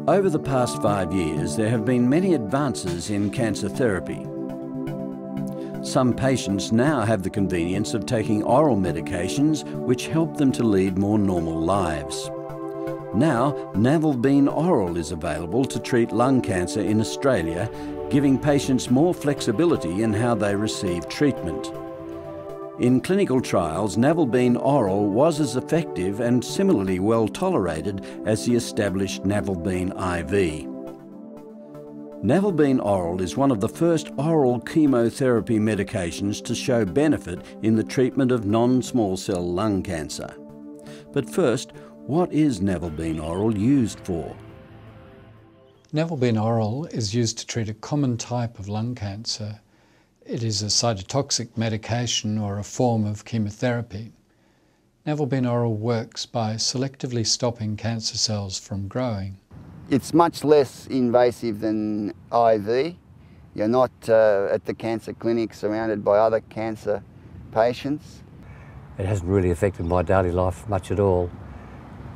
Over the past 5 years, there have been many advances in cancer therapy. Some patients now have the convenience of taking oral medications which help them to lead more normal lives. Now, Navelbine Oral is available to treat lung cancer in Australia, giving patients more flexibility in how they receive treatment. In clinical trials, Navelbine Oral was as effective and similarly well tolerated as the established Navelbine IV. Navelbine Oral is one of the first oral chemotherapy medications to show benefit in the treatment of non-small cell lung cancer. But first, what is Navelbine Oral used for? Navelbine Oral is used to treat a common type of lung cancer. It is a cytotoxic medication or a form of chemotherapy. Navelbine Oral works by selectively stopping cancer cells from growing. It's much less invasive than IV. You're not at the cancer clinic surrounded by other cancer patients. It hasn't really affected my daily life much at all.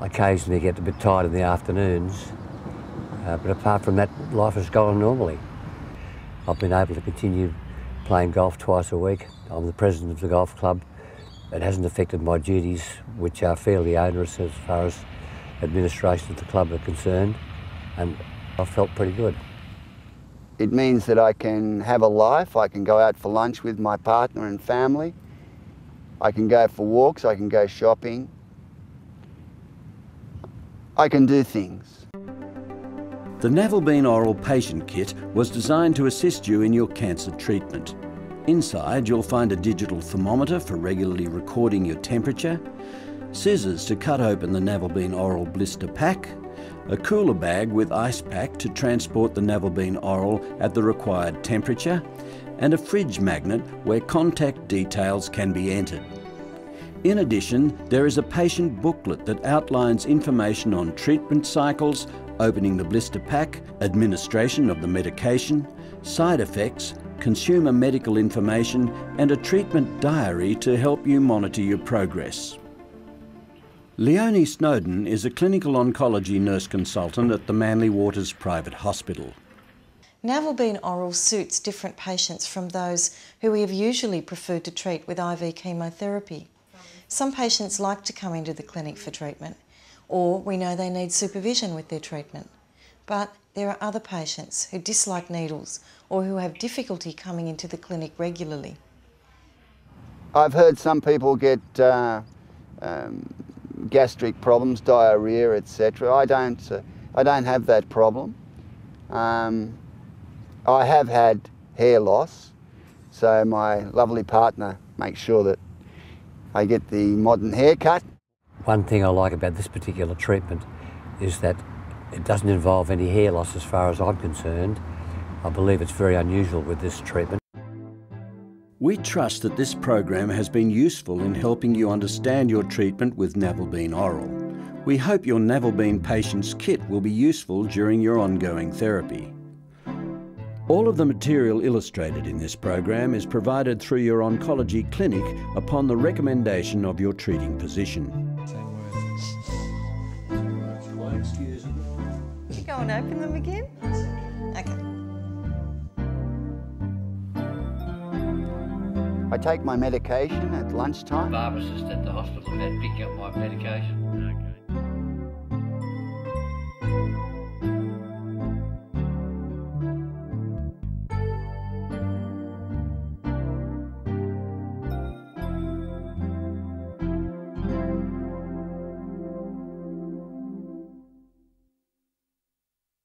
I occasionally get a bit tired in the afternoons, but apart from that, life has gone normally. I've been able to continue playing golf twice a week. I'm the president of the golf club. It hasn't affected my duties, which are fairly onerous as far as administration of the club are concerned, and I've felt pretty good. It means that I can have a life. I can go out for lunch with my partner and family. I can go for walks, I can go shopping. I can do things. The Navelbine Oral Patient Kit was designed to assist you in your cancer treatment. Inside, you'll find a digital thermometer for regularly recording your temperature, scissors to cut open the Navelbine Oral blister pack, a cooler bag with ice pack to transport the Navelbine Oral at the required temperature, and a fridge magnet where contact details can be entered. In addition, there is a patient booklet that outlines information on treatment cycles, opening the blister pack, administration of the medication, side effects, consumer medical information, and a treatment diary to help you monitor your progress. Leonie Snowden is a clinical oncology nurse consultant at the Manly Waters Private Hospital. Navelbine Oral suits different patients from those who we have usually preferred to treat with IV chemotherapy. Some patients like to come into the clinic for treatment, or we know they need supervision with their treatment. But there are other patients who dislike needles or who have difficulty coming into the clinic regularly. I've heard some people get gastric problems, diarrhea, etc. I don't have that problem. I have had hair loss, so my lovely partner makes sure that I get the modern haircut. One thing I like about this particular treatment is that it doesn't involve any hair loss as far as I'm concerned. I believe it's very unusual with this treatment. We trust that this program has been useful in helping you understand your treatment with Navelbine Oral. We hope your Navelbine Patients Kit will be useful during your ongoing therapy. All of the material illustrated in this program is provided through your oncology clinic upon the recommendation of your treating physician. You go and open them again? Okay. I take my medication at lunchtime. Pharmacist at the hospital had picked up my medication. Okay.